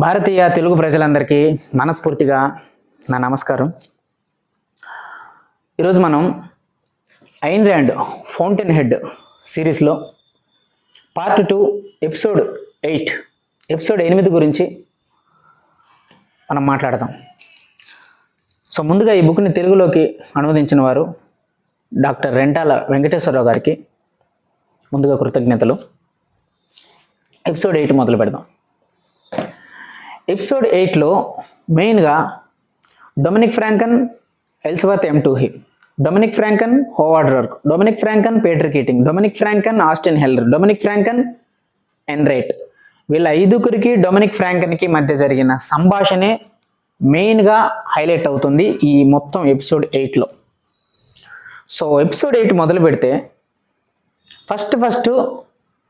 భారతీయ తెలుగు ప్రజలందరికీ మనస్ఫూర్తిగా నా నమస్కారం. ఈరోజు మనం ఐన్ ర్యాండ్ ఫౌంటైన్ హెడ్ సిరీస్లో పార్ట్ 2 ఎపిసోడ్ 8 గురించి మనం మాట్లాడదాం. సో ముందుగా ఈ బుక్ని తెలుగులోకి అనువదించిన వారు డాక్టర్ రెంటాల వెంకటేశ్వరరావు గారికి ముందుగా కృతజ్ఞతలు. ఎపిసోడ్ 8 మొదలు పెడదాం. ఎపిసోడ్ 8లో మెయిన్గా Dominique Francon, Elizabeth M Toohey, Dominique Francon, Howard Roark, Dominique Francon, Peter Keating, Dominique Francon, Austen Heller, Dominique Francon, Enright, వీళ్ళ ఐదుగురికి డొమినిక్ ఫ్రాంకన్కి మధ్య జరిగిన సంభాషణే మెయిన్గా హైలైట్ అవుతుంది ఈ మొత్తం ఎపిసోడ్ 8లో. సో ఎపిసోడ్ 8 మొదలు పెడితే ఫస్ట్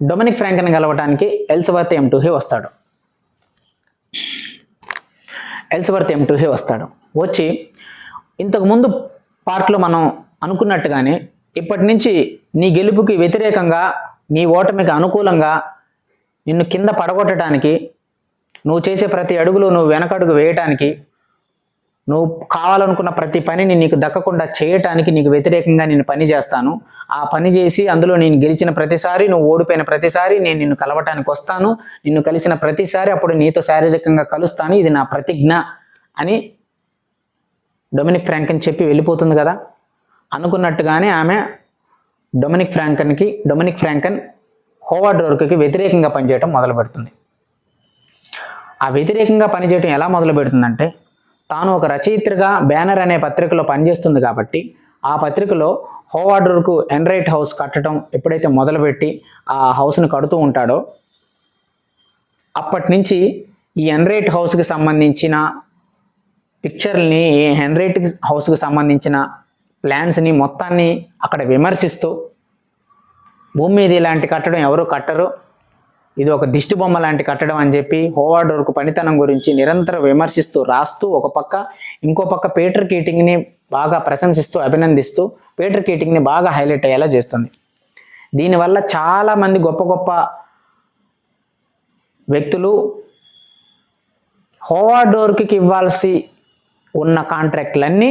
డొమినిక్ ఫ్రాంకన్ కలవటానికి ఎలిజబెత్ ఎం టూహీ వస్తాడు. వచ్చి ఇంతకుముందు పార్ట్లో మనం అనుకున్నట్టుగానే ఇప్పటి నుంచి నీ గెలుపుకి వ్యతిరేకంగా, నీ ఓటమికి అనుకూలంగా నిన్ను కింద పడగొట్టడానికి, నువ్వు చేసే ప్రతి అడుగులో నువ్వు వెనకడుగు వేయటానికి, నువ్వు కావాలనుకున్న ప్రతి పనిని నీకు దక్కకుండా చేయటానికి నీకు వ్యతిరేకంగా నేను పని చేస్తాను. ఆ పని చేసి అందులో నేను గెలిచిన ప్రతిసారి, నువ్వు ఓడిపోయిన ప్రతిసారి నేను నిన్ను కలవటానికి వస్తాను. నిన్ను కలిసిన ప్రతిసారి అప్పుడు నీతో శారీరకంగా కలుస్తాను. ఇది నా ప్రతిజ్ఞ అని డొమినిక్ ఫ్రాంకన్ చెప్పి వెళ్ళిపోతుంది కదా. అనుకున్నట్టుగానే ఆమె డొమినిక్ ఫ్రాంకన్ హోవార్డ్ రోర్క్కి వ్యతిరేకంగా పనిచేయటం మొదలు పెడుతుంది. ఆ వ్యతిరేకంగా పనిచేయటం ఎలా మొదలు పెడుతుందంటే, తాను ఒక రచయిత్రిగా బ్యానర్ అనే పత్రికలో పనిచేస్తుంది కాబట్టి ఆ పత్రికలో హోవార్డ్ రోర్క్ ఎన్రైట్ హౌస్ కట్టడం ఎప్పుడైతే మొదలుపెట్టి ఆ హౌస్ని కడుతూ ఉంటాడో అప్పటి నుంచి ఈ ఎన్రైట్ హౌస్కి సంబంధించిన పిక్చర్ని, ఈ ఎన్రైట్ హౌస్కి సంబంధించిన ప్లాన్స్ని మొత్తాన్ని అక్కడ విమర్శిస్తూ, భూమి మీద ఇలాంటి కట్టడం ఎవరు కట్టరు, ఇది ఒక దిష్టి బొమ్మ లాంటి కట్టడం అని చెప్పి హోవార్డ్ రోర్క్ పనితనం గురించి నిరంతరం విమర్శిస్తూ రాస్తూ, ఇంకో పక్క పీటర్ కీటింగ్ని బాగా ప్రశంసిస్తూ అభినందిస్తూ పీటర్ కీటింగ్ని బాగా హైలైట్ అయ్యేలా చేస్తుంది. దీనివల్ల చాలామంది గొప్ప వ్యక్తులు హోవార్డ్ రోర్క్కి ఇవ్వాల్సి ఉన్న కాంట్రాక్ట్లన్నీ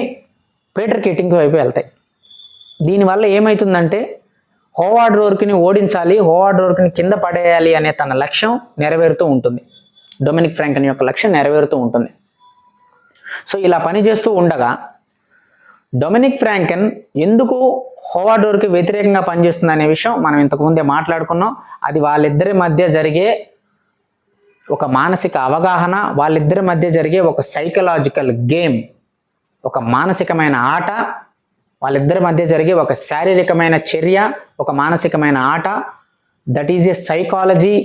పీటర్ కీటింగ్ వైపు వెళ్తాయి. దీనివల్ల ఏమవుతుందంటే హోవార్డ్ రోర్క్ని ఓడించాలి, హోవార్డ్ రోర్క్ని కింద పడేయాలి అనే తన లక్ష్యం నెరవేరుతూ ఉంటుంది. డొమినిక్ ఫ్రాంకన్ యొక్క లక్ష్యం నెరవేరుతూ ఉంటుంది. సో ఇలా పనిచేస్తూ ఉండగా డొమినిక్ ఫ్రాంకన్ ఎందుకు హోవార్డ్ రోర్క్కి వ్యతిరేకంగా పనిచేస్తుంది అనే విషయం మనం ఇంతకుముందే మాట్లాడుకున్నాం. అది వాళ్ళిద్దరి మధ్య జరిగే ఒక మానసిక అవగాహన, వాళ్ళిద్దరి మధ్య జరిగే ఒక సైకలాజికల్ గేమ్, ఒక మానసికమైన ఆట, వాళ్ళిద్దరి మధ్య జరిగే ఒక శారీరకమైన చర్య, ఒక మానసికమైన ఆట. That is a psychology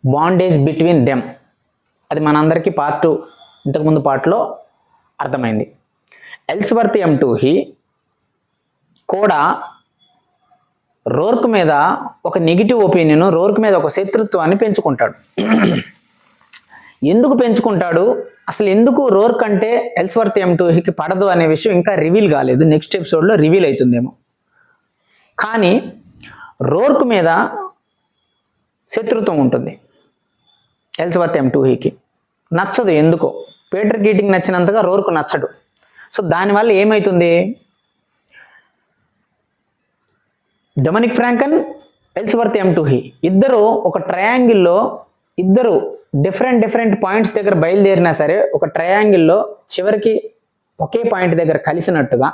bondage between them. అది మనందరికీ ఇంతకుముందు పార్ట్లో అర్థమైంది. ఎలిజబెత్ ఎం టూహీ కూడా రోర్క్ మీద ఒక నెగిటివ్ ఒపీనియన్, రోర్క్ మీద ఒక శత్రుత్వాన్ని పెంచుకుంటాడు. ఎందుకు పెంచుకుంటాడు, అసలు ఎందుకు రోర్క్ అంటే ఎలిజబెత్ ఎం టూహీకి పడదు అనే విషయం ఇంకా రివీల్ కాలేదు. నెక్స్ట్ ఎపిసోడ్లో రివీల్ అవుతుందేమో. కానీ రోర్క్ మీద శత్రుత్వం ఉంటుంది ఎలిజబెత్ ఎం టూహీకి. నచ్చదు ఎందుకో. పీటర్ కీటింగ్ నచ్చినంతగా రోర్క్ నచ్చడు. సో దానివల్ల ఏమవుతుంది, డొమినిక్ ఫ్రాంకన్, ఎలిజబెత్ ఎం టూహీ ఇద్దరు ఒక ట్రయాంగిల్లో, ఇద్దరు డిఫరెంట్ పాయింట్స్ దగ్గర బయలుదేరినా సరే ఒక ట్రయాంగిల్లో చివరికి ఒకే పాయింట్ దగ్గర కలిసినట్టుగా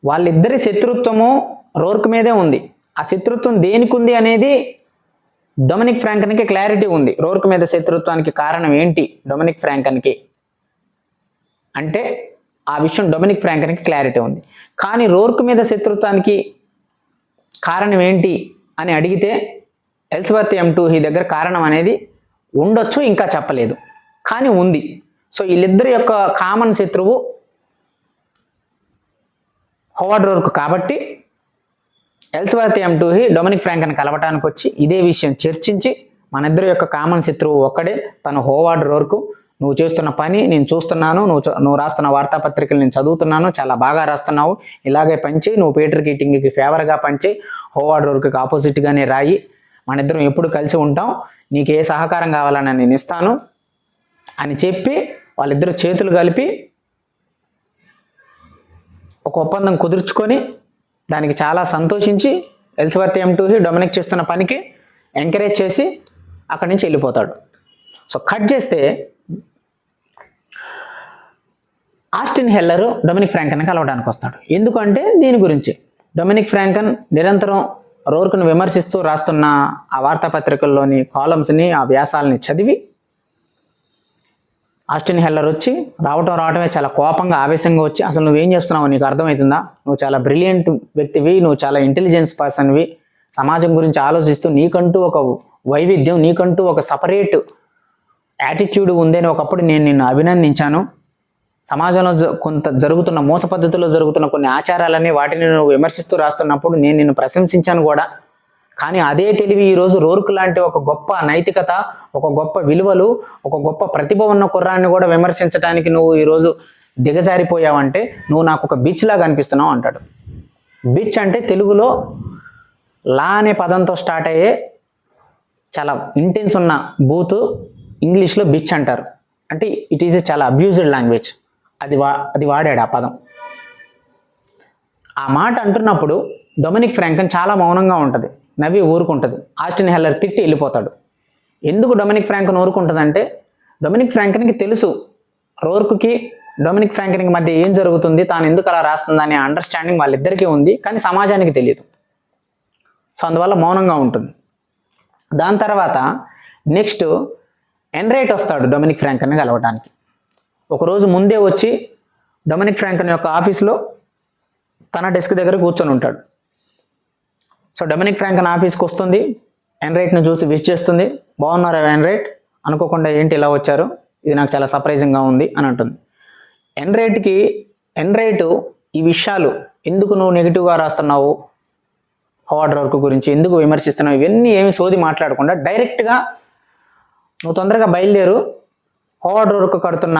వాళ్ళిద్దరి శత్రుత్వము రోర్క్ మీదే ఉంది. ఆ శత్రుత్వం దేనికి ఉంది అనేది డొమినిక్ ఫ్రాంకన్కి క్లారిటీ ఉంది. రోర్క్ మీద శత్రుత్వానికి కారణం ఏంటి డొమినిక్ ఫ్రాంకన్కి అంటే ఆ విషయం డొమినిక్ ఫ్రాంకన్కి క్లారిటీ ఉంది. కానీ రోర్క్ మీద శత్రుత్వానికి కారణం ఏంటి అని అడిగితే ఎలిజబెత్ ఎం టూహీ దగ్గర కారణం అనేది ఉండొచ్చు, ఇంకా చెప్పలేదు, కానీ ఉంది. సో వీళ్ళిద్దరి యొక్క కామన్ శత్రువు హోవార్డ్ రోర్క్ కాబట్టి ఎలిజబెత్ ఎం టూహీ డొమినిక్ ఫ్రాంకన్ కలవటానికి వచ్చి ఇదే విషయం చర్చించి, మన ఇద్దరి యొక్క కామన్ శత్రువు ఒక్కడే, తను హోవార్డ్ రోర్క్. నువ్వు చేస్తున్న పని నేను చూస్తున్నాను, నువ్వు రాస్తున్న వార్తాపత్రికలు నేను చదువుతున్నాను, చాలా బాగా రాస్తున్నావు, ఇలాగే పనిచేయి, నువ్వు పీటర్ కీటింగ్కి ఫేవర్గా పనిచేయి, హోవార్డ్ రోర్క్కి ఆపోజిట్గానే రాయి, మన ఇద్దరం ఎప్పుడు కలిసి ఉంటాం, నీకు ఏ సహకారం కావాలని నేను ఇస్తాను అని చెప్పి వాళ్ళిద్దరూ చేతులు కలిపి ఒక ఒప్పందం కుదుర్చుకొని దానికి చాలా సంతోషించి ఎలిజబెత్ M2 డొమినిక్ చేస్తున్న పనికి ఎంకరేజ్ చేసి అక్కడి నుంచి వెళ్ళిపోతాడు. సో కట్ చేస్తే ఆస్టిన్ హెల్లర్ డొమినిక్ ఫ్రాంకన్ కలవడానికి వస్తాడు. ఎందుకంటే దీని గురించి డొమినిక్ ఫ్రాంకన్ నిరంతరం రోర్కును విమర్శిస్తూ రాస్తున్న ఆ వార్తాపత్రికల్లోని కాలమ్స్ని, ఆ వ్యాసాలని చదివి ఆస్టిన్ హెల్లర్ వచ్చి రావటమే చాలా కోపంగా, ఆవేశంగా వచ్చి, అసలు నువ్వేం చేస్తున్నావు, నీకు అర్థమవుతుందా, నువ్వు చాలా బ్రిలియంట్ వ్యక్తివి, నువ్వు చాలా ఇంటెలిజెన్స్ పర్సన్వి, సమాజం గురించి ఆలోచిస్తూ నీకంటూ ఒక వైవిధ్యం, నీకంటూ ఒక సపరేట్ యాటిట్యూడ్ ఉందని ఒకప్పుడు నేను నిన్ను అభినందించాను. సమాజంలో కొంత జరుగుతున్న మోస పద్ధతిలో జరుగుతున్న కొన్ని ఆచారాలని వాటిని నువ్వు విమర్శిస్తూ రాస్తున్నప్పుడు నేను నిన్ను ప్రశంసించాను కూడా. కానీ అదే తెలివి ఈరోజు రోర్క్ లాంటి ఒక గొప్ప నైతికత, ఒక గొప్ప విలువలు, ఒక గొప్ప ప్రతిభ ఉన్న కుర్రాన్ని కూడా విమర్శించడానికి నువ్వు ఈరోజు దిగజారిపోయావంటే నువ్వు నాకు ఒక బిచ్ లాగా అనిపిస్తున్నావు అంటాడు. బిచ్ అంటే తెలుగులో లా అనే పదంతో స్టార్ట్ అయ్యే చాలా ఇంటెన్స్ ఉన్న బూత్, ఇంగ్లీష్లో బిచ్ అంటారు. అంటే ఇట్ ఈజ్ ఏ చాలా అబ్యూజ్డ్ లాంగ్వేజ్. అది వాడాడు ఆ పదం. ఆ మాట అంటున్నప్పుడు డొమినిక్ ఫ్రాంకన్ చాలా మౌనంగా ఉంటుంది, నవ్వి ఊరుకుంటుంది. ఆస్టిన్ హెల్లర్ తిట్టి వెళ్ళిపోతాడు. ఎందుకు డొమినిక్ ఫ్రాంకన్ ఊరుకుంటుందంటే డొమినిక్ ఫ్రాంకన్కి తెలుసు రోర్క్కి డొమినిక్ ఫ్రాంకన్కి మధ్య ఏం జరుగుతుంది, తాను ఎందుకు అలా రాస్తుందనే అండర్స్టాండింగ్ వాళ్ళిద్దరికీ ఉంది, కానీ సమాజానికి తెలియదు. సో అందువల్ల మౌనంగా ఉంటుంది. దాని తర్వాత నెక్స్ట్ ఎన్రైట్ వస్తాడు డొమినిక్ ఫ్రాంకన్ని కలవడానికి. ఒకరోజు ముందే వచ్చి డొమినిక్ ఫ్రాంకన్ యొక్క ఆఫీస్లో తన డెస్క్ దగ్గర కూర్చొని ఉంటాడు. సో డొమినిక్ ఫ్రాంకన్ ఆఫీస్కి వస్తుంది, ఎన్రైట్ను చూసి విష్ చేస్తుంది. బాగున్నారా ఎన్రైట్, అనుకోకుండా ఏంటి ఇలా వచ్చారు, ఇది నాకు చాలా సర్ప్రైజింగ్గా ఉంది అని అంటుంది. ఎన్రైట్ ఈ విషయాలు, ఎందుకు నువ్వు నెగిటివ్గా రాస్తున్నావు, హోవార్డ్ రోర్క్ గురించి ఎందుకు విమర్శిస్తున్నావు, ఇవన్నీ ఏమి సోది మాట్లాడకుండా డైరెక్ట్గా నువ్వు తొందరగా బయలుదేరు, హోవార్డ్ రోర్క్ కడుతున్న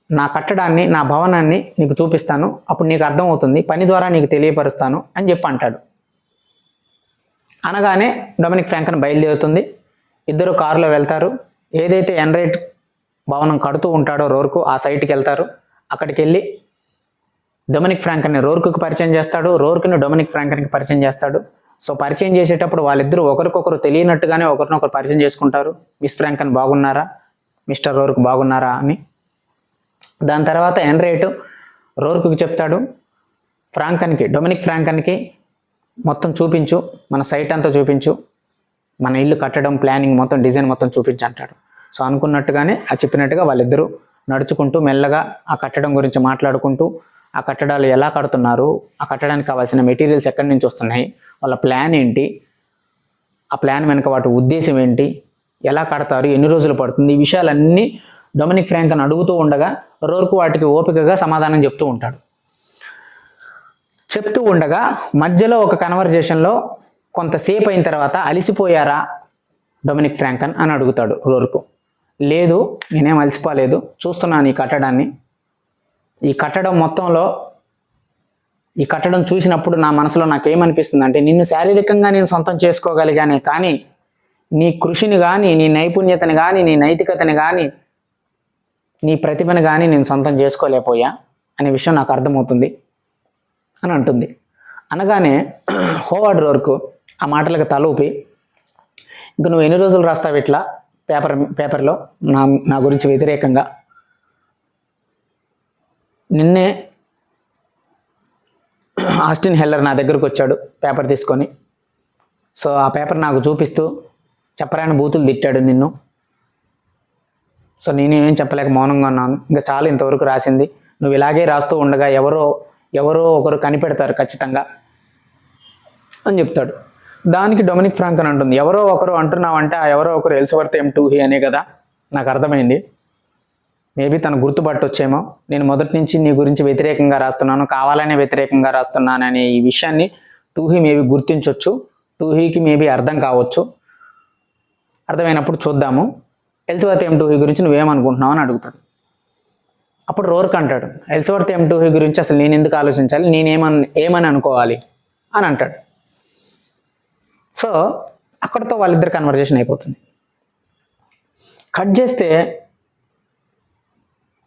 నా కట్టడాన్ని, నా భవనాన్ని నీకు చూపిస్తాను, అప్పుడు నీకు అర్థమవుతుంది, పని ద్వారా నీకు తెలియపరుస్తాను అని చెప్పి అంటాడు. అనగానే డొమినిక్ ఫ్రాంకన్ బయలుదేరుతుంది. ఇద్దరు కారులో వెళ్తారు. ఏదైతే ఎన్రైట్ భవనం కడుతూ ఉంటాడో రోర్కు, ఆ సైట్కి వెళ్తారు. అక్కడికి వెళ్ళి డొమినిక్ ఫ్రాంకన్ని రోర్కుకి పరిచయం చేస్తాడు, రోర్కుని డొమినిక్ ఫ్రాంకన్కి పరిచయం చేస్తాడు. సో పరిచయం చేసేటప్పుడు వాళ్ళిద్దరూ ఒకరికొకరు తెలియనట్టుగానే ఒకరినొకరు పరిచయం చేసుకుంటారు. మిస్ ఫ్రాంకన్ బాగున్నారా, మిస్టర్ రోర్క్ బాగున్నారా అని. దాని తర్వాత ఎన్రైట్ రోర్కుకి చెప్తాడు, డొమినిక్ ఫ్రాంకన్కి మొత్తం చూపించు, మన సైట్ అంతా చూపించు, మన ఇల్లు కట్టడం ప్లానింగ్ మొత్తం డిజైన్ మొత్తం చూపించు అంటాడు. సో అనుకున్నట్టుగానే ఆ చెప్పినట్టుగా వాళ్ళిద్దరూ నడుచుకుంటూ మెల్లగా ఆ కట్టడం గురించి మాట్లాడుకుంటూ, ఆ కట్టడాలు ఎలా కడుతున్నారు, ఆ కట్టడానికి కావాల్సిన మెటీరియల్స్ ఎక్కడి నుంచి వస్తున్నాయి, వాళ్ళ ప్లాన్ ఏంటి, ఆ ప్లాన్ వెనుక వాటి ఉద్దేశం ఏంటి, ఎలా కడతారు, ఎన్ని రోజులు పడుతుంది, ఈ విషయాలన్నీ డొమినిక్ ఫ్రాంకన్ అడుగుతూ ఉండగా రోర్క్ వాటికి ఓపికగా సమాధానం చెప్తూ ఉంటాడు. చెప్తూ ఉండగా మధ్యలో ఒక కన్వర్జేషన్లో కొంతసేపు అయిన తర్వాత అలిసిపోయారా డొమినిక్ ఫ్రాంకన్ అని అడుగుతాడు రోర్క్. లేదు, నేనేం అలసిపోలేదు, చూస్తున్నాను ఈ కట్టడాన్ని. ఈ కట్టడం మొత్తంలో, ఈ కట్టడం చూసినప్పుడు నా మనసులో నాకేమనిపిస్తుంది అంటే, నిన్ను శారీరకంగా నేను సొంతం చేసుకోగలిగానే కానీ నీ కృషిని కానీ, నీ నైపుణ్యతని కానీ, నీ నైతికతని కానీ, నీ ప్రతిభను కానీ నేను సొంతం చేసుకోలేకపోయా అనే విషయం నాకు అర్థమవుతుంది అని అంటుంది. అనగానే హోవార్డ్ రోర్క్ ఆ మాటలకు తల ఊపి, ఇంక నువ్వు ఎన్ని రోజులు రాస్తావు ఇట్లా పేపర్లో నా గురించి వ్యతిరేకంగా, నిన్నే ఆస్టిన్ హెల్లర్ నా దగ్గరకు వచ్చాడు పేపర్ తీసుకొని. సో ఆ పేపర్ నాకు చూపిస్తూ చెప్పరాని బూతులు తిట్టాడు నిన్ను. సో నేను ఏం చెప్పలేక మౌనంగా ఉన్నాను, ఇంకా చాలా ఇంతవరకు రాసింది, నువ్వు ఇలాగే రాస్తూ ఉండగా ఎవరో ఒకరు కనిపెడతారు ఖచ్చితంగా అని చెప్తాడు. దానికి డొమినిక్ ఫ్రాంకన్ అంటుంది, ఎవరో ఒకరు అంటున్నావంటే ఆ ఎవరో ఒకరు ఎలిజబెత్ M2 అనే కదా, నాకు అర్థమైంది, మేబీ తను గుర్తుపట్టొచ్చేమో, నేను మొదటి నుంచి నీ గురించి వ్యతిరేకంగా రాస్తున్నాను, కావాలనే వ్యతిరేకంగా రాస్తున్నాను అనే ఈ విషయాన్ని టూహీ మేబీ గుర్తించవచ్చు, టూహీకి మేబీ అర్థం కావచ్చు, అర్థమైనప్పుడు చూద్దాము, ఎలిజబెత్ M2 గురించి నువ్వేమనుకుంటున్నావు అని అడుగుతుంది. అప్పుడు రోర్క్ అంటాడు, ఎలిజబెత్ M2 గురించి అసలు నేను ఎందుకు ఆలోచించాలి, ఏమని అనుకోవాలి అని అంటాడు. సో అక్కడితో వాళ్ళిద్దరు కన్వర్జేషన్ అయిపోతుంది. కట్ చేస్తే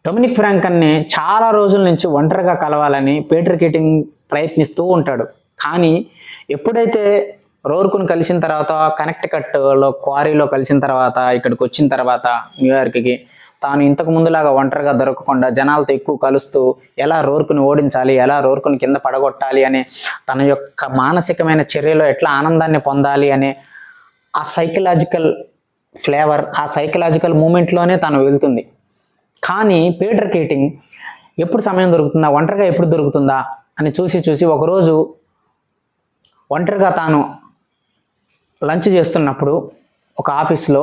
డొమినిక్ ఫ్రాంకన్ని చాలా రోజుల నుంచి ఒంటరిగా కలవాలని పీటర్ కీటింగ్ ప్రయత్నిస్తూ ఉంటాడు. కానీ ఎప్పుడైతే రోర్కును కలిసిన తర్వాత, కనెక్టికట్లో క్వారీలో కలిసిన తర్వాత, ఇక్కడికి వచ్చిన తర్వాత న్యూయార్క్కి, తాను ఇంతకు ముందులాగా ఒంటరిగా దొరకకుండా జనాలతో ఎక్కువ కలుస్తూ ఎలా రోర్కుని ఓడించాలి, ఎలా రోర్కుని కింద పడగొట్టాలి అనే తన యొక్క మానసికమైన చర్యలో ఎట్లా ఆనందాన్ని పొందాలి అనే ఆ సైకలాజికల్ ఫ్లేవర్, ఆ సైకలాజికల్ మూమెంట్లోనే తను వెళ్తుంది. కానీ పీటర్ కీటింగ్ ఎప్పుడు సమయం దొరుకుతుందా, ఒంటరిగా ఎప్పుడు దొరుకుతుందా అని చూసి ఒకరోజు ఒంటరిగా తాను లంచ్ చేస్తున్నప్పుడు ఒక ఆఫీస్లో,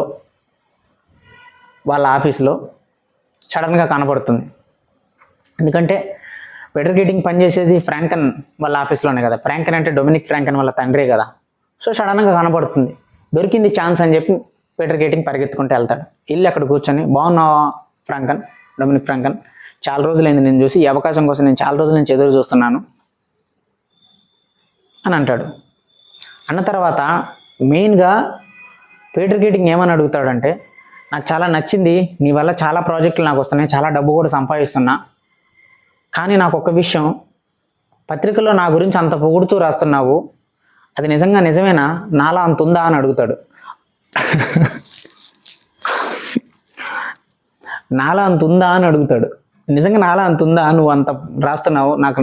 వాళ్ళ ఆఫీస్లో సడన్గా కనపడుతుంది. ఎందుకంటే పీటర్ కీటింగ్ పనిచేసేది ఫ్రాంకన్ వాళ్ళ ఆఫీస్లోనే కదా. ఫ్రాంకన్ అంటే డొమినిక్ ఫ్రాంకన్ వాళ్ళ తండ్రే కదా. సో సడన్గా కనపడుతుంది. దొరికింది ఛాన్స్ అని చెప్పి పీటర్ కీటింగ్ పరిగెత్తుకుంటూ వెళ్తాడు. వెళ్ళి అక్కడ కూర్చొని, బాగున్నావా ఫ్రాంకన్, డొమినిక్ ఫ్రాంకన్, చాలా రోజులైంది నేను చూసి, ఈ అవకాశం కోసం నేను చాలా రోజుల నుంచి ఎదురు చూస్తున్నాను అని అంటాడు. అన్న తర్వాత మెయిన్గా పీటర్ కీటింగ్ ఏమని అడుగుతాడంటే, నాకు చాలా నచ్చింది, నీ వల్ల చాలా ప్రాజెక్టులు నాకు వస్తున్నాయి, చాలా డబ్బు కూడా సంపాదిస్తున్నా, కానీ నాకు ఒక విషయం, పత్రికలో నా గురించి అంత పొగుడుతూ రాస్తున్నావు, అది నిజంగా నిజమేనా, నాలా అంత ఉందా అని అడుగుతాడు. నాలా అంత ఉందా అని అడుగుతాడు. నిజంగా నాలా అంత ఉందా, నువ్వు అంత రాస్తున్నావు, నాకు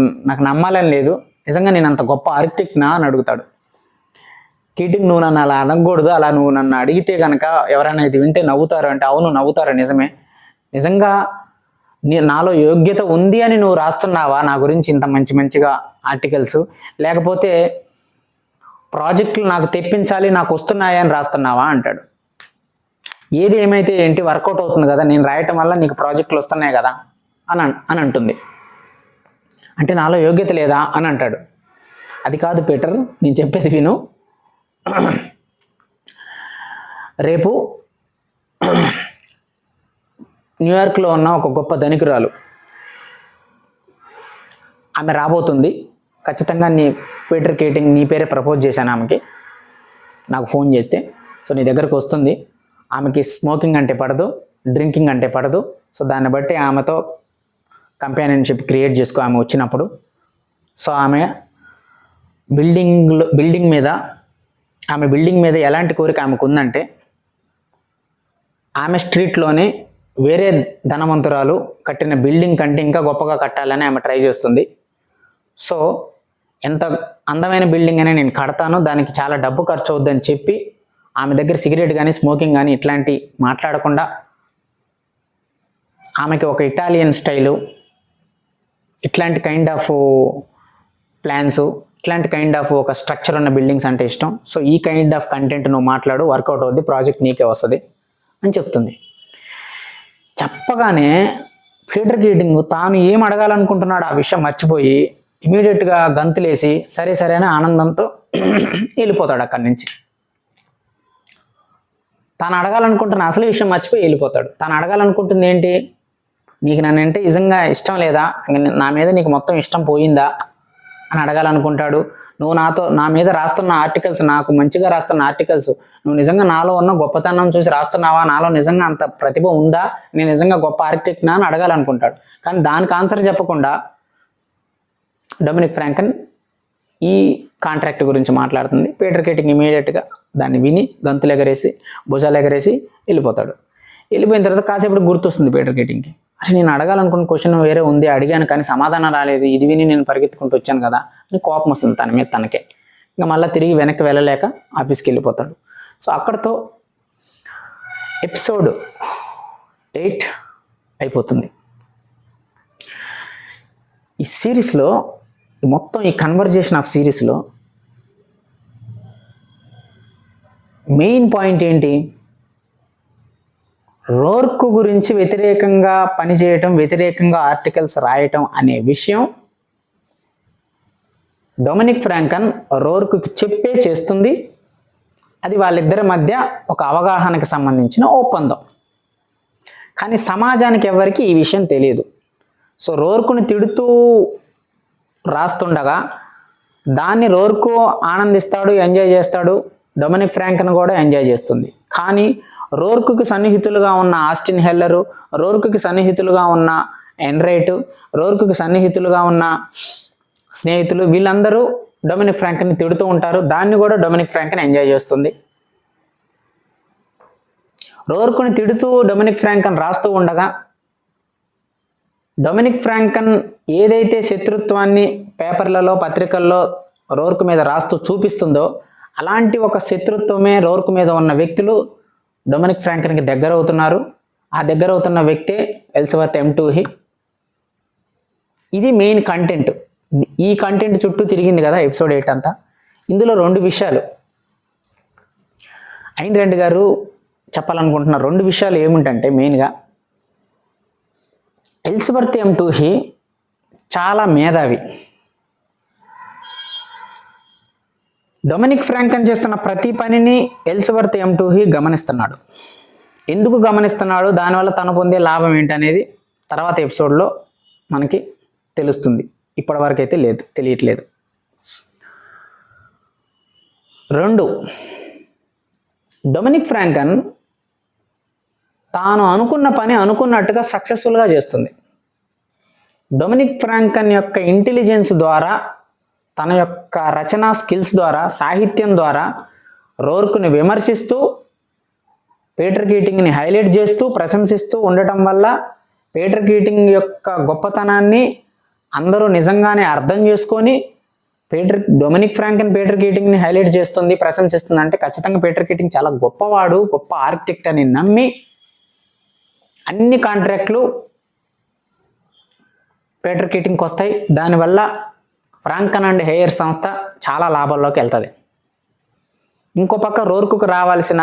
నమ్మాలని లేదు, నిజంగా నేను అంత గొప్ప ఆర్కిటెక్ట్నా అని అడుగుతాడు. కీటింగ్, నువ్వు నన్ను అలా అనకూడదు, అలా నువ్వు నన్ను అడిగితే కనుక ఎవరైనా ఇది వింటే నవ్వుతారు అంటే, అవును నవ్వుతారు, నిజమే, నిజంగా నాలో యోగ్యత ఉంది అని నువ్వు రాస్తున్నావా నా గురించి ఇంత మంచిగా ఆర్టికల్స్, లేకపోతే ప్రాజెక్టులు నాకు తెప్పించాలి, నాకు వస్తున్నాయా అని రాస్తున్నావా అంటాడు. ఏది ఏమైతే ఏంటి, వర్కౌట్ అవుతుంది కదా, నేను రాయటం వల్ల నీకు ప్రాజెక్టులు వస్తున్నాయి కదా అని అంటుంది. అంటే నాలో యోగ్యత లేదా అని అంటాడు. అది కాదు పీటర్, నేను చెప్పేది విను, రేపు న్యూయార్క్లో ఉన్న ఒక గొప్ప ధనికురాలు ఆమె రాబోతుంది, ఖచ్చితంగా పీటర్ కీటింగ్ నీ పేరే ప్రపోజ్ చేశాను ఆమెకి, నాకు ఫోన్ చేస్తే, సో నీ దగ్గరకు వస్తుంది, ఆమెకి స్మోకింగ్ అంటే పడదు, డ్రింకింగ్ అంటే పడదు, సో దాన్ని బట్టి ఆమెతో కంపానియన్షిప్ క్రియేట్ చేసుకో ఆమె వచ్చినప్పుడు. సో ఆమె బిల్డింగ్ మీద ఎలాంటి కోరిక ఆమెకు ఉందంటే, ఆమె స్ట్రీట్లోనే వేరే ధనవంతురాలు కట్టిన బిల్డింగ్ కంటే ఇంకా గొప్పగా కట్టాలని ఆమె ట్రై చేస్తుంది. సో ఎంత అందమైన బిల్డింగ్ అయినా నేను కడతాను, దానికి చాలా డబ్బు ఖర్చు అవుద్దని చెప్పి ఆమె దగ్గర సిగరెట్ కానీ స్మోకింగ్ కానీ ఇట్లాంటి మాట్లాడకుండా, ఆమెకి ఒక ఇటాలియన్ స్టైలు, ఇట్లాంటి కైండ్ ఆఫ్ ప్లాన్స్, ఇట్లాంటి కైండ్ ఆఫ్ ఒక స్ట్రక్చర్ ఉన్న బిల్డింగ్స్ అంటే ఇష్టం, సో ఈ కైండ్ ఆఫ్ కంటెంట్ నువ్వు మాట్లాడు, వర్కౌట్ అవుద్ది, ప్రాజెక్ట్ నీకే వస్తుంది అని చెప్తుంది. చెప్పగానే పీటర్ కీటింగ్ తాను ఏం అడగాలనుకుంటున్నాడు ఆ విషయం మర్చిపోయి ఇమీడియట్గా గంతులేసి సరే అని ఆనందంతో వెళ్ళిపోతాడు అక్కడి నుంచి. తాను అడగాలనుకుంటున్న అసలు విషయం మర్చిపోయి వెళ్ళిపోతాడు. తాను అడగాలనుకుంటుంది ఏంటి, నీకు నన్ను అంటే నిజంగా ఇష్టం లేదా, నా మీద నీకు మొత్తం ఇష్టం పోయిందా అని అడగాలనుకుంటాడు. నువ్వు నా మీద రాస్తున్న ఆర్టికల్స్, నాకు మంచిగా రాస్తున్న ఆర్టికల్స్, నువ్వు నిజంగా నాలో ఉన్న గొప్పతనం చూసి రాస్తున్నావా, నాలో నిజంగా అంత ప్రతిభ ఉందా, నేను నిజంగా గొప్ప ఆర్కిటెక్ట్నా అని అడగాలనుకుంటాడు. కానీ దానికి ఆన్సర్ చెప్పకుండా డొమినిక్ ఫ్రాంకన్ ఈ కాంట్రాక్ట్ గురించి మాట్లాడుతుంది. పీటర్ కీటింగ్ ఇమీడియట్గా దాన్ని విని గంతులు ఎగరేసి భుజాలు ఎగరేసి వెళ్ళిపోతాడు. వెళ్ళిపోయిన తర్వాత కాసేపు గుర్తొస్తుంది పీటర్ కీటింగ్కి, అసలు నేను అడగాలనుకున్న క్వశ్చన్ వేరే ఉంది, అడిగాను కానీ సమాధానం రాలేదు, ఇది విని నేను పరిగెత్తుకుంటూ వచ్చాను కదా అని కోపం వస్తుంది తన మీద తనకే. ఇంకా మళ్ళీ తిరిగి వెనక్కి వెళ్ళలేక ఆఫీస్కి వెళ్ళిపోతాడు. సో అక్కడితో ఎపిసోడ్ 8 అయిపోతుంది. ఈ సిరీస్లో మొత్తం ఈ కన్వర్జేషన్ ఆఫ్ సిరీస్లో మెయిన్ పాయింట్ ఏంటి, రోర్క్ గురించి వ్యతిరేకంగా పనిచేయటం, వ్యతిరేకంగా ఆర్టికల్స్ రాయటం అనే విషయం డొమినిక్ ఫ్రాంకన్ రోర్క్కి చెప్పే చేస్తుంది. అది వాళ్ళిద్దరి మధ్య ఒక అవగాహనకి సంబంధించిన ఒప్పందం. కానీ సమాజానికి ఎవరికి ఈ విషయం తెలియదు. సో రోర్కుని తిడుతూ రాస్తుండగా దాన్ని రోర్కు ఆనందిస్తాడు, ఎంజాయ్ చేస్తాడు, డొమినిక్ ఫ్రాంకన్ కూడా ఎంజాయ్ చేస్తుంది. కానీ రోర్కుకి సన్నిహితులుగా ఉన్న ఆస్టిన్ హెల్లరు, రోర్కుకి సన్నిహితులుగా ఉన్న ఎన్రైట్, రోర్కుకి సన్నిహితులుగా ఉన్న స్నేహితులు వీళ్ళందరూ డొమినిక్ ఫ్రాంకన్ని తిడుతూ ఉంటారు. దాన్ని కూడా డొమినిక్ ఫ్రాంకన్ ఎంజాయ్ చేస్తుంది. రోర్కుని తిడుతూ డొమినిక్ ఫ్రాంకన్ రాస్తూ ఉండగా డొమినిక్ ఫ్రాంకన్ ఏదైతే శత్రుత్వాన్ని పేపర్లలో పత్రికల్లో రోర్కు మీద రాస్తూ చూపిస్తుందో అలాంటి ఒక శత్రుత్వమే రోర్కు మీద ఉన్న వ్యక్తులు డొమినిక్ ఫ్రాంకన్కి దగ్గర అవుతున్నారు. ఆ దగ్గర అవుతున్న వ్యక్తే ఎలిజబెత్ M2 ఇది మెయిన్ కంటెంట్. ఈ కంటెంట్ చుట్టూ తిరిగింది కదా ఎపిసోడ్ 8 అంతా. ఇందులో 2 విషయాలు ఐన్ ర్యాండ్ గారు చెప్పాలనుకుంటున్న 2 విషయాలు ఏమిటంటే, మెయిన్గా ఎలిజబెత్ M2 చాలా మేధావి. డొమినిక్ ఫ్రాంకన్ చేస్తున్న ప్రతి పనిని ఎలిజబెత్ M2 గమనిస్తున్నాడు. ఎందుకు గమనిస్తున్నాడు, దానివల్ల తను పొందే లాభం ఏంటనేది తర్వాత ఎపిసోడ్లో మనకి తెలుస్తుంది. ఇప్పటివరకు అయితే తెలియట్లేదు. 2, డొమినిక్ ఫ్రాంకన్ తాను అనుకున్న పని అనుకున్నట్టుగా సక్సెస్ఫుల్గా చేస్తుంది. డొమినిక్ ఫ్రాంకన్ యొక్క ఇంటెలిజెన్స్ ద్వారా, తన యొక్క రచనా స్కిల్స్ ద్వారా, సాహిత్యం ద్వారా రోర్కుని విమర్శిస్తూ, పీటర్ కీటింగ్ని హైలైట్ చేస్తూ, ప్రశంసిస్తూ ఉండటం వల్ల పీటర్ కీటింగ్ యొక్క గొప్పతనాన్ని అందరూ నిజంగానే అర్థం చేసుకొని డొమినిక్ ఫ్రాంకన్ పీటర్ కీటింగ్ని హైలైట్ చేస్తుంది, ప్రశంసిస్తుంది. అంటే ఖచ్చితంగా పీటర్ కీటింగ్ చాలా గొప్పవాడు, గొప్ప ఆర్కిటెక్ట్ అని నమ్మి అన్ని కాంట్రాక్ట్లు పీటర్ కీటింగ్కి వస్తాయి. దానివల్ల ఫ్రాంకన్ అండ్ హెయిర్ సంస్థ చాలా లాభాల్లోకి వెళ్తుంది. ఇంకో పక్క రోర్కుకు రావాల్సిన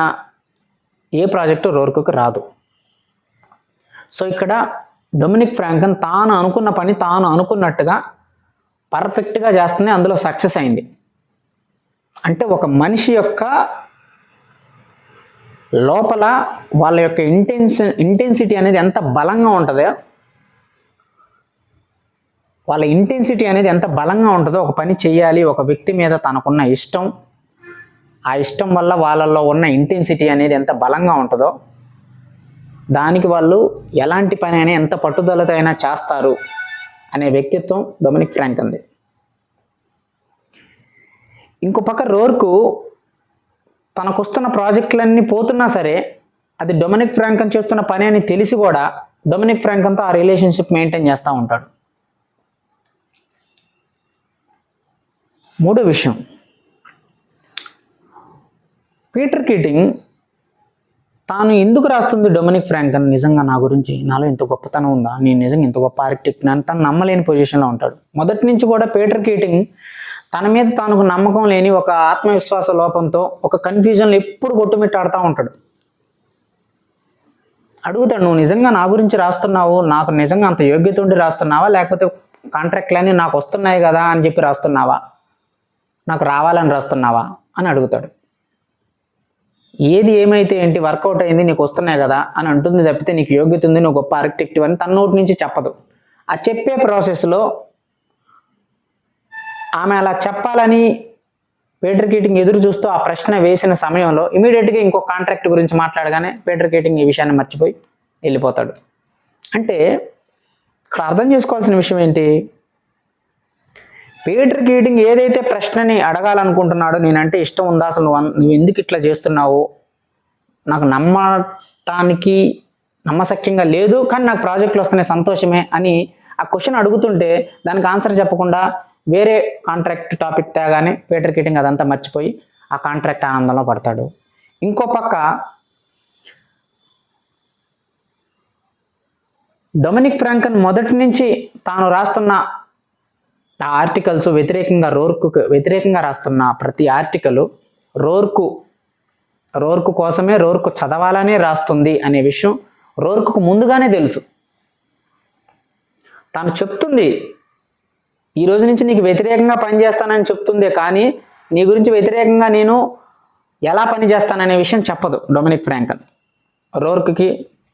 ఏ ప్రాజెక్టు రోర్కుకు రాదు. సో ఇక్కడ డొమినిక్ ఫ్రాంకన్ తాను అనుకున్న పని తాను అనుకున్నట్టుగా పర్ఫెక్ట్గా చేస్తుంది, అందులో సక్సెస్ అయింది. అంటే ఒక మనిషి యొక్క లోపల వాళ్ళ యొక్క ఇంటెన్సిటీ అనేది ఎంత బలంగా ఉంటుందో, వాళ్ళ ఇంటెన్సిటీ అనేది ఎంత బలంగా ఉంటుందో, ఒక పని చేయాలి, ఒక వ్యక్తి మీద తనకున్న ఇష్టం, ఆ ఇష్టం వల్ల వాళ్ళల్లో ఉన్న ఇంటెన్సిటీ అనేది ఎంత బలంగా ఉంటుందో, దానికి వాళ్ళు ఎలాంటి పని అయినా ఎంత పట్టుదలతో అయినా చేస్తారు అనే వ్యక్తిత్వం డొమినిక్ ఫ్రాంకన్ది. ఇంకో పక్క రోర్కు తనకు వస్తున్న ప్రాజెక్టులన్నీ పోతున్నా సరే అది డొమినిక్ ఫ్రాంకన్ చేస్తున్న పని అని తెలిసి కూడా డొమినిక్ ఫ్రాంకన్తో ఆ రిలేషన్షిప్ మెయింటైన్ చేస్తూ ఉంటాడు. 3వ విషయం, పీటర్ కీటింగ్ తాను ఎందుకు రాస్తుంది డొమినిక్ ఫ్రాంకన్ నిజంగా నా గురించి, నాలో ఇంత గొప్పతనం ఉందా, నేను నిజంగా ఇంత గొప్ప ఆర్కిటెక్ట్ అని తను నమ్మలేని పొజిషన్లో ఉంటాడు. మొదటి నుంచి కూడా పీటర్ కీటింగ్ తన మీద తానుకు నమ్మకం లేని ఒక ఆత్మవిశ్వాస లోపంతో, ఒక కన్ఫ్యూజన్లో ఎప్పుడు కొట్టుమిట్టాడుతూ ఉంటాడు. అడుగుతాడు, నువ్వు నిజంగా నా గురించి రాస్తున్నావు, నాకు నిజంగా అంత యోగ్యత ఉండి రాస్తున్నావా, లేకపోతే కాంట్రాక్ట్లన్నీ నాకు వస్తున్నాయి కదా అని చెప్పి రాస్తున్నావా, నాకు రావాలని రాస్తున్నావా అని అడుగుతాడు. ఏది ఏమైతే ఏంటి, వర్కౌట్ అయింది, నీకు వస్తున్నాయి కదా అని అంటుంది తప్పితే నీకు యోగ్యత ఉంది, నువ్వు గొప్ప ఆర్కిటెక్ట్ అని తన నోటి నుంచి చెప్పదు. ఆ చెప్పే ప్రాసెస్లో ఆమె అలా చెప్పాలని పీటర్ కీటింగ్ ఎదురు చూస్తూ ఆ ప్రశ్న వేసిన సమయంలో ఇమీడియట్గా ఇంకో కాంట్రాక్ట్ గురించి మాట్లాడగానే పీటర్ కీటింగ్ ఈ విషయాన్ని మర్చిపోయి వెళ్ళిపోతాడు. అంటే ఇక్కడ అర్థం చేసుకోవాల్సిన విషయం ఏంటి, పీటర్ కీటింగ్ ఏదైతే ప్రశ్నని అడగాలనుకుంటున్నాడో, నేనంటే ఇష్టం ఉందా, అసలు నువ్వు ఎందుకు ఇట్లా చేస్తున్నావు, నాకు నమ్మటానికి నమ్మశక్యంగా లేదు, కానీ నాకు ప్రాజెక్టులు వస్తున్నాయి సంతోషమే అని ఆ క్వశ్చన్ అడుగుతుంటే దానికి ఆన్సర్ చెప్పకుండా వేరే కాంట్రాక్ట్ టాపిక్ తేగానే పీటర్ కీటింగ్ అదంతా మర్చిపోయి ఆ కాంట్రాక్ట్ ఆనందంలో పడతాడు. ఇంకో పక్క డొమినిక్ ఫ్రాంకన్ మొదటి నుంచి తాను రాస్తున్న ఆ ఆర్టికల్స్ రోర్కుకు వ్యతిరేకంగా రాస్తున్న ప్రతి ఆర్టికల్ రోర్కు కోసమే, రోర్కు చదవాలనే రాస్తుంది అనే విషయం రోర్కుకు ముందుగానే తెలుసు. తాను చెప్తుంది, ఈ రోజు నుంచి నీకు వ్యతిరేకంగా పనిచేస్తానని చెప్తుంది, కానీ నీ గురించి వ్యతిరేకంగా నేను ఎలా పనిచేస్తాననే విషయం చెప్పదు డొమినిక్ ఫ్రాంకన్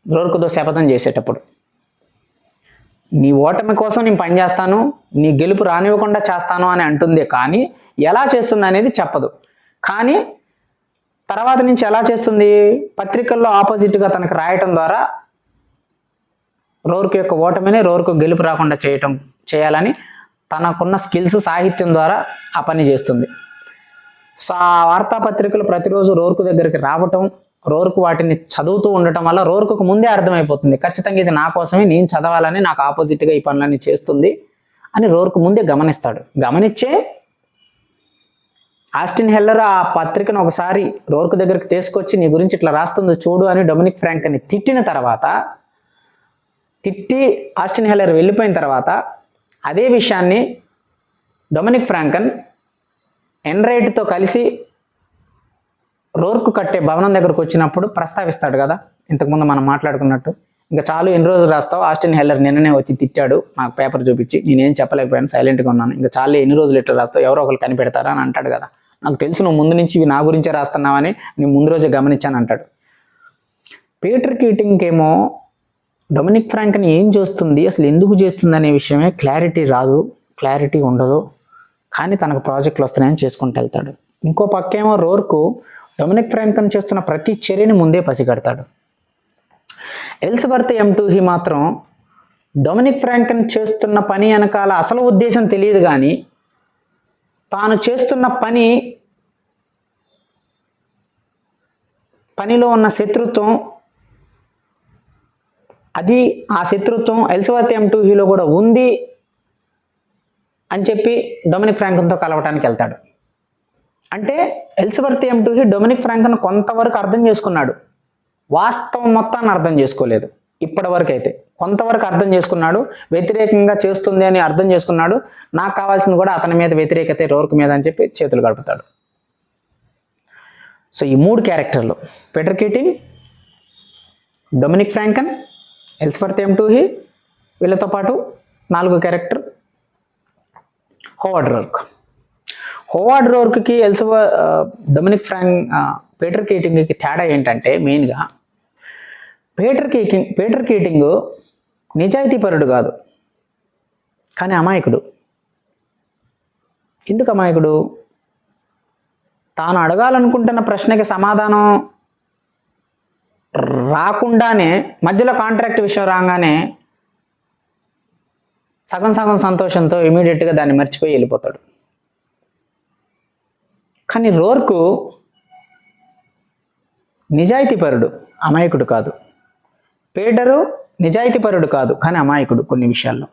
రోర్కుతో శపథం చేసేటప్పుడు. నీ ఓటమి కోసం నేను పనిచేస్తాను, నీ గెలుపు రానివ్వకుండా చేస్తాను అని అంటుంది, కానీ ఎలా చేస్తుంది అనేది చెప్పదు. కానీ తర్వాత నుంచి ఎలా చేస్తుంది, పత్రికల్లో ఆపోజిట్గా తనకు రాయటం ద్వారా రోర్కు యొక్క ఓటమిని రోర్కు గెలుపు రాకుండా చేయాలని తనకున్న స్కిల్స్ సాహిత్యం ద్వారా ఆ పని చేస్తుంది. సో ఆ వార్తాపత్రికలు ప్రతిరోజు రోర్కు దగ్గరికి రావటం, రోర్కు వాటిని చదువుతూ ఉండటం వల్ల రోర్కు ముందే అర్థమైపోతుంది, ఖచ్చితంగా ఇది నా కోసమే, నేను చదవాలని, నాకు ఆపోజిట్గా ఈ పనులన్నీ చేస్తుంది అని రోర్కు ముందే గమనిస్తాడు. గమనించే ఆస్టిన్ హెల్లర్ ఆ పత్రికను ఒకసారి రోర్కు దగ్గరికి తీసుకొచ్చి నీ గురించి ఇట్లా రాస్తుంది చూడు అని డొమినిక్ ఫ్రాంకన్ని తిట్టిన తర్వాత, తిట్టి ఆస్టిన్ హెల్లర్ వెళ్ళిపోయిన తర్వాత అదే విషయాన్ని డొమినిక్ ఫ్రాంకన్ ఎన్రైట్తో కలిసి రోర్కు కట్టే భవనం దగ్గరకు వచ్చినప్పుడు ప్రస్తావిస్తాడు కదా, ఇంతకుముందు మనం మాట్లాడుకున్నట్టు. ఇంకా చాలు, ఎన్ని రోజులు రాస్తావు, ఆస్టిన్ హెల్లర్ నిన్ననే వచ్చి తిట్టాడు నాకు పేపర్ చూపించి, నేనేం చెప్పలేకపోయాను, సైలెంట్గా ఉన్నాను, ఇంకా చాలు ఎన్ని రోజులు ఇట్లా రాస్తావు, ఎవరో ఒకరు కనిపెడతారా అని అంటాడు కదా. నాకు తెలుసు నువ్వు ముందు నుంచి ఇవి నా గురించే రాస్తున్నావని నేను ముందు రోజే గమనించాను అంటాడు. పీటర్ కీటింగ్ ఏమో డొమినిక్ ఫ్రాంకన్ ఏం చేస్తుంది, అసలు ఎందుకు చేస్తుంది అనే విషయమే క్లారిటీ రాదు, క్లారిటీ ఉండదు, కానీ తనకు ప్రాజెక్టులు వస్తున్నాయని చేసుకుంటూ వెళ్తాడు. ఇంకో పక్కేమో రోర్కు డొమినిక్ ఫ్రాంకన్ చేస్తున్న ప్రతి చర్యని ముందే పసిగడతాడు. ఎలిజబెత్ M2 మాత్రం డొమినిక్ ఫ్రాంకన్ చేస్తున్న పని వెనకాల అసలు ఉద్దేశం తెలియదు, కానీ తాను చేస్తున్న పనిలో ఉన్న శత్రుత్వం, అది ఆ శత్రుత్వం ఎలిజబెత్ M2 కూడా ఉంది అని చెప్పి డొమినిక్ ఫ్రాంకన్తో కలవటానికి వెళ్తాడు. అంటే ఎలిజబెత్ M2 డొమినిక్ ఫ్రాంకన్ కొంతవరకు అర్థం చేసుకున్నాడు, వాస్తవం మొత్తాన్ని అర్థం చేసుకోలేదు. ఇప్పటి వరకు అయితే కొంతవరకు అర్థం చేసుకున్నాడు, వ్యతిరేకంగా చేస్తుంది అని అర్థం చేసుకున్నాడు, నాకు కావాల్సింది కూడా అతని మీద వ్యతిరేకత, రోర్కు మీద అని చెప్పి చేతులు గడుపుతాడు. సో ఈ 3 క్యారెక్టర్లు, Peter Keating, Dominique Francon, Elizabeth M2 వీళ్ళతో పాటు 4వ క్యారెక్టర్ హోవార్డ్ రోర్క్. హోవార్డ్ రోర్క్కి డొమినిక్ పీటర్ కీటింగ్కి తేడా ఏంటంటే, మెయిన్గా పీటర్ కీటింగ్ నిజాయితీపరుడు కాదు, కానీ అమాయకుడు. ఎందుకు అమాయకుడు? తాను అడగాలనుకుంటున్న ప్రశ్నకి సమాధానం రాకుండానే మధ్యలో కాంట్రాక్ట్ విషయం రాగానే సగం సంతోషంతో ఇమీడియట్గా దాన్ని మర్చిపోయి వెళ్ళిపోతాడు. కానీ రోర్కు నిజాయితీపరుడు, అమాయకుడు కాదు. పీటరు నిజాయితీపరుడు కాదు, కానీ అమాయకుడు కొన్ని విషయాల్లో.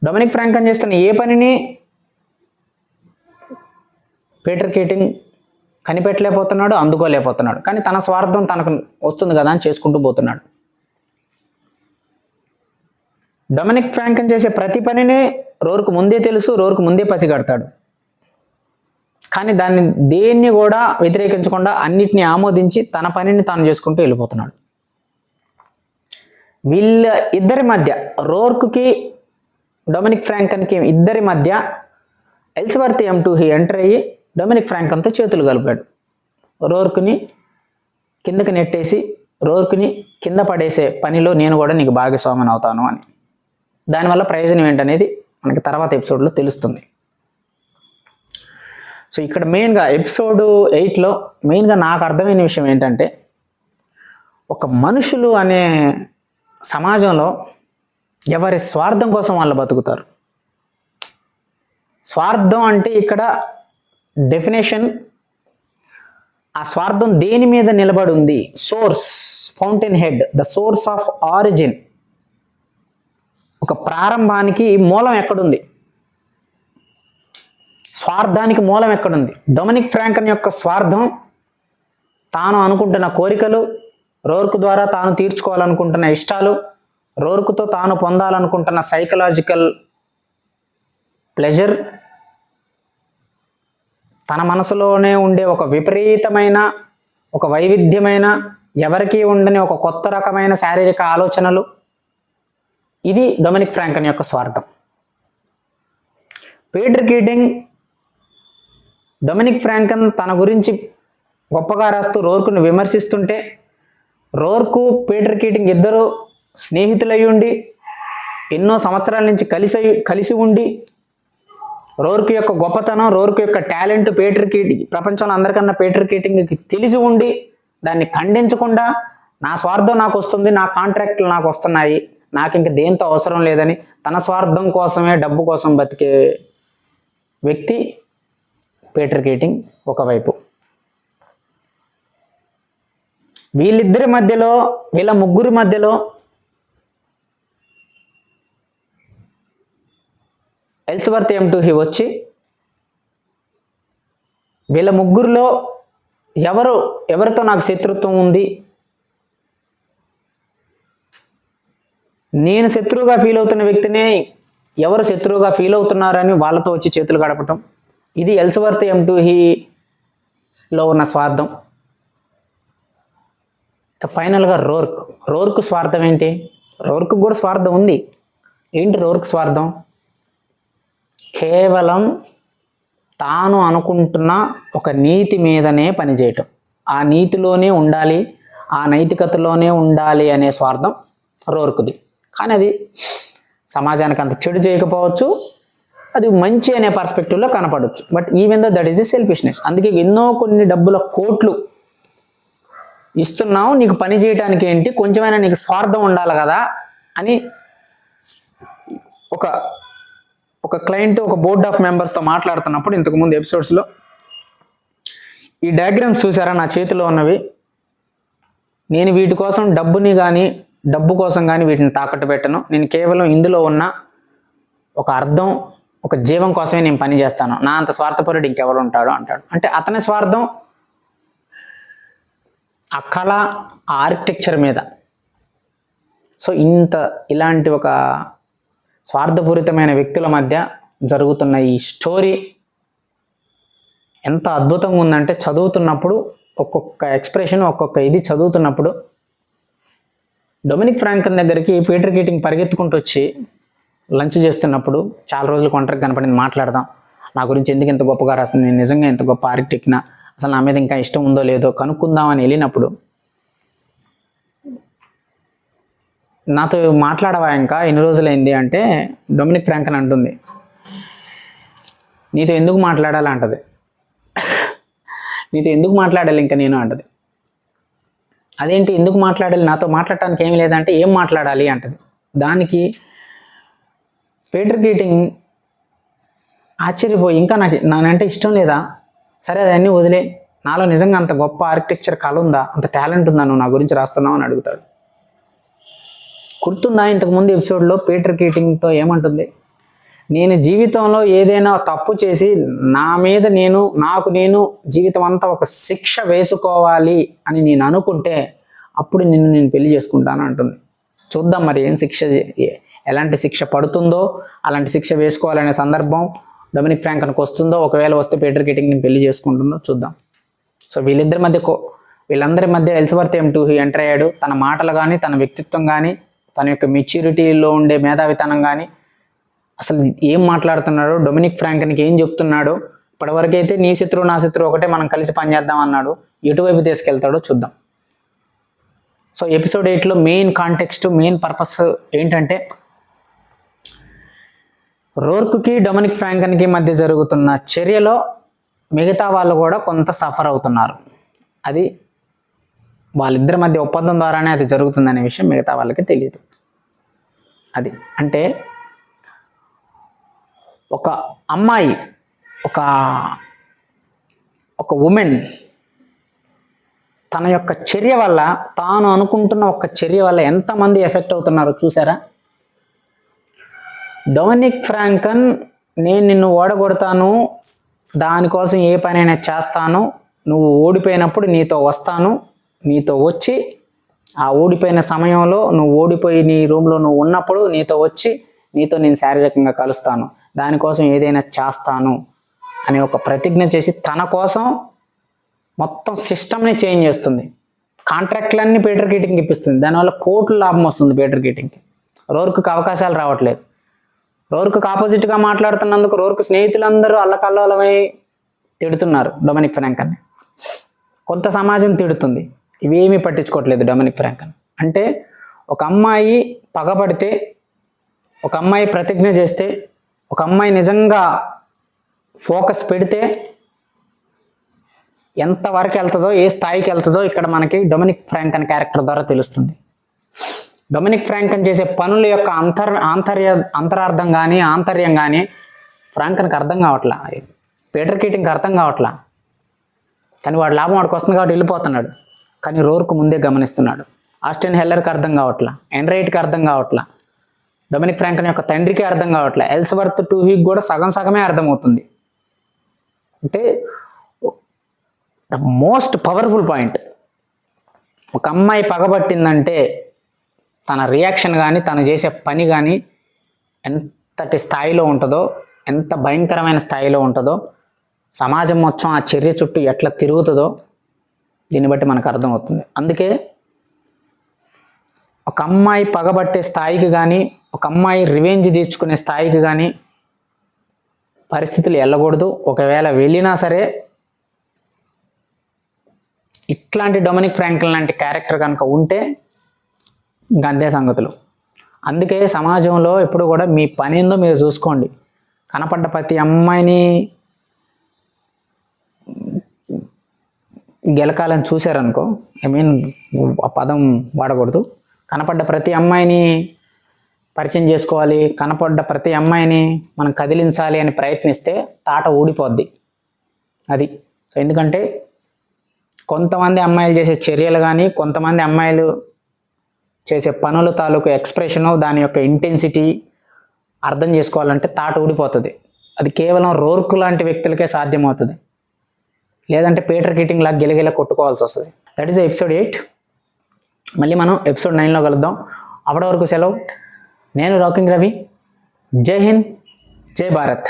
డొమినిక్ ఫ్రాంకన్ చేస్తున్న ఏ పనిని పీటర్ కీటింగ్ కనిపెట్టలేకపోతున్నాడు, అందుకోలేకపోతున్నాడు, కానీ తన స్వార్థం తనకు వస్తుంది కదా అని చేసుకుంటూ పోతున్నాడు. డొమినిక్ ఫ్రాంకన్ చేసే ప్రతి పనిని రోర్కు ముందే తెలుసు, రోర్కు ముందే పసిగడతాడు, కానీ దేన్ని కూడా వ్యతిరేకించకుండా అన్నిటినీ ఆమోదించి తన పనిని తాను చేసుకుంటూ వెళ్ళిపోతున్నాడు. వీళ్ళ ఇద్దరి మధ్య, రోర్కుకి డొమినిక్ ఫ్రాంకన్కి ఇద్దరి మధ్య ఎలిజబెత్ M2 ఎంటర్ అయ్యి డొమినిక్ ఫ్రాంకన్తో చేతులు కలిపాడు. రోర్కుని కిందకి నెట్టేసి రోర్కుని కింద పడేసే పనిలో నేను కూడా నీకు భాగస్వామిని అవుతాను అని. దానివల్ల ప్రయోజనం ఏంటనేది మనకి తర్వాత ఎపిసోడ్లో తెలుస్తుంది. సో ఇక్కడ మెయిన్గా ఎపిసోడ్ 8లో మెయిన్గా నాకు అర్థమైన విషయం ఏంటంటే, ఒక మనుషులు అనే సమాజంలో ఎవరి స్వార్థం కోసం వాళ్ళు బతుకుతారు. స్వార్థం అంటే ఇక్కడ డెఫినేషన్, ఆ స్వార్థం దేని మీద నిలబడి ఉంది? Source, fountain head, the source of origin. ఒక ప్రారంభానికి మూలం ఎక్కడుంది? స్వార్థానికి మూలం ఎక్కడుంది? డొమినిక్ ఫ్రాంకన్ యొక్క స్వార్థం, తాను అనుకుంటున్న కోరికలు, రోర్కు ద్వారా తాను తీర్చుకోవాలనుకుంటున్న ఇష్టాలు, రోర్కుతో తాను పొందాలనుకుంటున్న సైకలాజికల్ ప్లెజర్, తన మనసులోనే ఉండే ఒక విపరీతమైన, ఒక వైవిధ్యమైన, ఎవరికీ ఉండని ఒక కొత్త రకమైన శారీరక ఆలోచనలు, ఇది డొమినిక్ ఫ్రాంకన్ యొక్క స్వార్థం. పీటర్ కీటింగ్ డొమినిక్ ఫ్రాంకన్ తన గురించి గొప్పగా రాస్తూ రోర్కును విమర్శిస్తుంటే, రోర్కు పీటర్ కీటింగ్ ఇద్దరు స్నేహితులై ఉండి ఎన్నో సంవత్సరాల నుంచి కలిసి ఉండి రోర్క్ యొక్క గొప్పతనం, రోర్క్ యొక్క టాలెంట్ పీటర్ కీటింగ్ ప్రపంచంలో అందరికన్నా పీటర్ కీటింగ్కి తెలిసి ఉండి దాన్ని ఖండించకుండా నా స్వార్థం నాకు వస్తుంది, నా కాంట్రాక్ట్లు నాకు వస్తున్నాయి, నాకు ఇంక దేంతో అవసరం లేదని తన స్వార్థం కోసమే డబ్బు కోసం బతికే వ్యక్తి పీటర్ కీటింగ్ ఒకవైపు. వీళ్ళిద్దరి మధ్యలో, వీళ్ళ ముగ్గురి మధ్యలో ఎల్స్వర్త్ M2 వచ్చి వీళ్ళ ముగ్గురులో ఎవరితో నాకు శత్రుత్వం ఉంది, నేను శత్రువుగా ఫీల్ అవుతున్న వ్యక్తినే ఎవరు శత్రువుగా ఫీల్ అవుతున్నారని వాళ్ళతో వచ్చి చేతులు గడపటం, ఇది ఎల్స్వర్త్ M2లో ఉన్న స్వార్థం. ఫైనల్గా రోర్క్ స్వార్థం ఏంటి? రోర్క్ కూడా స్వార్థం ఉంది. ఏంటి రోర్క్ స్వార్థం? కేవలం తాను అనుకుంటున్న ఒక నీతి మీదనే పనిచేయటం, ఆ నీతిలోనే ఉండాలి, ఆ నైతికతలోనే ఉండాలి అనే స్వార్థం రోర్క్ది. కానీ అది సమాజానికి అంత చెడు చేయకపోవచ్చు, అది మంచి అనే పర్స్పెక్టివ్లో కనపడవచ్చు. But even though that is a selfishness. అందుకే కొన్ని డబ్బుల కోట్లు ఇస్తున్నావు, నీకు పని చేయడానికి ఏంటి, కొంచెమైనా నీకు స్వార్థం ఉండాలి కదా అని ఒక క్లయింట్ ఒక బోర్డ్ ఆఫ్ మెంబర్స్తో మాట్లాడుతున్నప్పుడు ఇంతకుముందు ఎపిసోడ్స్లో ఈ డయాగ్రామ్స్ చూసారా నా చేతిలో ఉన్నవి? నేను వీటి కోసం డబ్బు కోసం కానీ వీటిని తాకట్టు పెట్టను. నేను కేవలం ఇందులో ఉన్న ఒక అర్థం, ఒక జీవం కోసమే నేను పని చేస్తాను, నా అంత స్వార్థపరుడు ఇంకెవరు ఉంటాడో అంటాడు. అంటే అతని స్వార్థం ఆ కళ, ఆ ఆర్కిటెక్చర్ మీద. సో ఇలాంటి ఒక స్వార్థపూరితమైన వ్యక్తుల మధ్య జరుగుతున్న ఈ స్టోరీ ఎంత అద్భుతంగా ఉందంటే, చదువుతున్నప్పుడు ఒక్కొక్క ఎక్స్ప్రెషన్, ఒక్కొక్క ఇది చదువుతున్నప్పుడు డొమినిక్ ఫ్రాంకన్ దగ్గరికి పీటర్ కీటింగ్ పరిగెత్తుకుంటూ వచ్చి లంచ్ చేస్తున్నప్పుడు, చాలా రోజులు ఒంటరికి కనపడింది, మాట్లాడదాం, నా గురించి ఎందుకు ఇంత గొప్పగా రాస్తుంది, నేను నిజంగా ఎంత గొప్ప ఆర్కిటెక్ట్నా, అసలు నా మీద ఇంకా ఇష్టం ఉందో లేదో కనుక్కుందామని వెళ్ళినప్పుడు, నాతో మాట్లాడవా ఇంకా ఎన్ని రోజులైంది అంటే డొమినిక్ ఫ్రాంకన్ అంటుంది, నీతో ఎందుకు మాట్లాడాలి అంటది. నీతో ఎందుకు మాట్లాడాలి ఇంకా నేను అంటది. అదేంటి ఎందుకు మాట్లాడాలి, నాతో మాట్లాడటానికి ఏమి లేదంటే ఏం మాట్లాడాలి అంటది. దానికి పీటర్ కీటింగ్ ఆశ్చర్యపోయి, ఇంకా నానంటే ఇష్టం లేదా, సరే అదన్నీ వదిలే, నాలో నిజంగా అంత గొప్ప ఆర్కిటెక్చర్ కళ ఉందా, అంత టాలెంట్ ఉందా, నువ్వు నా గురించి రాస్తున్నావు అని అడుగుతాడు. గుర్తుందా ఇంతకుముందు ఎపిసోడ్లో పీటర్ కీటింగ్తో ఏమంటుంది, నేను జీవితంలో ఏదైనా తప్పు చేసి నాకు నేను జీవితం అంతా ఒక శిక్ష వేసుకోవాలి అని నేను అనుకుంటే అప్పుడు నేను పెళ్లి చేసుకుంటాను అంటుంది. చూద్దాం మరి ఎలాంటి శిక్ష పడుతుందో, అలాంటి శిక్ష వేసుకోవాలనే సందర్భం డొమినిక్ ఫ్రాంకన్కి వస్తుందో, ఒకవేళ వస్తే పీటర్ కీటింగ్ నేను పెళ్లి చేసుకుంటుందో చూద్దాం. సో వీళ్ళందరి మధ్య ఎల్స్వర్త్ M2 ఎంటర్ అయ్యాడు. తన మాటలు కానీ, తన వ్యక్తిత్వం కానీ, తన యొక్క మెచ్యూరిటీలో ఉండే మేధావితనం కానీ, అసలు ఏం మాట్లాడుతున్నాడో, డొమినిక్ ఫ్రాంకన్కి ఏం చెప్తున్నాడో, ఇప్పటివరకు అయితే నీ శత్రువు నా శత్రువు ఒకటే, మనం కలిసి పనిచేద్దాం అన్నాడు, ఎటువైపు తీసుకెళ్తాడో చూద్దాం. సో ఎపిసోడ్ 8లో మెయిన్ కాంటెక్స్ట్, మెయిన్ పర్పస్ ఏంటంటే, రోర్క్కి డొమినిక్ ఫ్రాంకన్కి మధ్య జరుగుతున్న చర్యలో మిగతా వాళ్ళు కూడా కొంత సఫర్ అవుతున్నారు. అది వాళ్ళిద్దరి మధ్య ఒప్పందం ద్వారానే అది జరుగుతుందనే విషయం మిగతా వాళ్ళకి తెలియదు. అది అంటే ఒక అమ్మాయి, ఒక ఉమెన్ తన యొక్క చర్య వల్ల, తాను అనుకుంటున్న ఒక చర్య వల్ల ఎంతమంది ఎఫెక్ట్ అవుతున్నారో చూసారా? డొమినిక్ ఫ్రాంకన్, నేను నిన్ను ఓడగొడతాను, దానికోసం ఏ పనైనా చేస్తాను, నువ్వు ఓడిపోయినప్పుడు నీతో వస్తాను, నీతో వచ్చి ఆ ఓడిపోయిన సమయంలో, నువ్వు ఓడిపోయి నీ రూమ్లో నువ్వు ఉన్నప్పుడు నీతో వచ్చి నీతో నేను శారీరకంగా కలుస్తాను, దానికోసం ఏదైనా చేస్తాను అనే ఒక ప్రతిజ్ఞ చేసి తన కోసం మొత్తం సిస్టమ్ని చేంజ్ చేస్తుంది. కాంట్రాక్ట్లన్నీ పీటర్ కీటింగ్కి ఇప్పిస్తుంది. దానివల్ల కోట్ల లాభం వస్తుంది పీటర్ కీటింగ్కి. రోర్క్కి అవకాశాలు రావట్లేదు. రోర్క్కి ఆపోజిట్గా మాట్లాడుతున్నందుకు రోర్క్ స్నేహితులందరూ అల్లకల్లోలమై తిడుతున్నారు డొమినిక్ ఫ్రాంకన్ని. కొంత సమాజం తిడుతుంది, ఇవేమీ పట్టించుకోవట్లేదు డొమినిక్ ఫ్రాంకన్. అంటే ఒక అమ్మాయి పగబడితే, ఒక అమ్మాయి ప్రతిజ్ఞ చేస్తే, ఒక అమ్మాయి నిజంగా ఫోకస్ పెడితే ఎంతవరకు వెళ్తుందో, ఏ స్థాయికి వెళ్తుందో ఇక్కడ మనకి డొమినిక్ ఫ్రాంకన్ క్యారెక్టర్ ద్వారా తెలుస్తుంది. డొమినిక్ ఫ్రాంకన్ చేసే పనుల యొక్క అంతరార్థం కానీ ఆంతర్యం కానీ ఫ్రాంకన్కి అర్థం కావట్లా, పీటర్ కీటింగ్కి అర్థం కావట్లా. కానీ వాడు లాభం వాడికి వస్తుంది కాబట్టి వెళ్ళిపోతున్నాడు. కానీ రోర్కు ముందే గమనిస్తున్నాడు. ఆస్టిన్ హెల్లర్కి అర్థం కావట్లా, ఎండ్రైట్కి అర్థం కావట్లా, డొమినిక్ ఫ్రాంకన్ యొక్క తండ్రికి అర్థం కావట్లే, ఎల్స్వర్త్ టూహీకి కూడా సగమే అర్థమవుతుంది. అంటే ద మోస్ట్ పవర్ఫుల్ పాయింట్, ఒక అమ్మాయి పగబట్టిందంటే తన రియాక్షన్ కానీ తను చేసే పని కానీ ఎంతటి స్థాయిలో ఉంటుందో, ఎంత భయంకరమైన స్థాయిలో ఉంటుందో, సమాజం మొత్తం ఆ చర్య చుట్టూ ఎట్లా తిరుగుతుందో దీన్ని బట్టి మనకు అర్థమవుతుంది. అందుకే ఒక అమ్మాయి పగబట్టే స్థాయికి కానీ, ఒక అమ్మాయి రివెంజ్ తీర్చుకునే స్థాయికి కానీ పరిస్థితులు వెళ్ళకూడదు. ఒకవేళ వెళ్ళినా సరే ఇట్లాంటి డొమినిక్ ఫ్రాంక్లిన్ లాంటి క్యారెక్టర్ కనుక ఉంటే ఇంకా అంతే సంగతులు. అందుకే సమాజంలో ఎప్పుడు కూడా మీ పని ఏందో మీరు చూసుకోండి. కనపడ్డ ప్రతి అమ్మాయిని గెలకాలని చూశారనుకో, ఆ పదం వాడకూడదు, కనపడ్డ ప్రతి అమ్మాయిని పరిచయం చేసుకోవాలి, కనపడ్డ ప్రతి అమ్మాయిని మనం కదిలించాలి అని ప్రయత్నిస్తే తాట ఊడిపోద్ది. అది సో ఎందుకంటే కొంతమంది అమ్మాయిలు చేసే చర్యలు కానీ, కొంతమంది అమ్మాయిలు చేసే పనుల తాలూకు ఎక్స్ప్రెషను, దాని యొక్క ఇంటెన్సిటీ అర్థం చేసుకోవాలంటే తాట ఊడిపోతుంది. అది కేవలం రోర్కు లాంటి వ్యక్తులకే సాధ్యమవుతుంది. లేదంటే పీటర్ కీటింగ్ లాగా గిలగిల కొట్టుకోవాల్సి వస్తుంది. That is episode 8. మళ్ళీ మనం ఎపిసోడ్ 9లో కలుద్దాం. అప్పటి వరకు సెలవు. నేను రాకింగ్ రవి. జై హింద్, జై భారత్.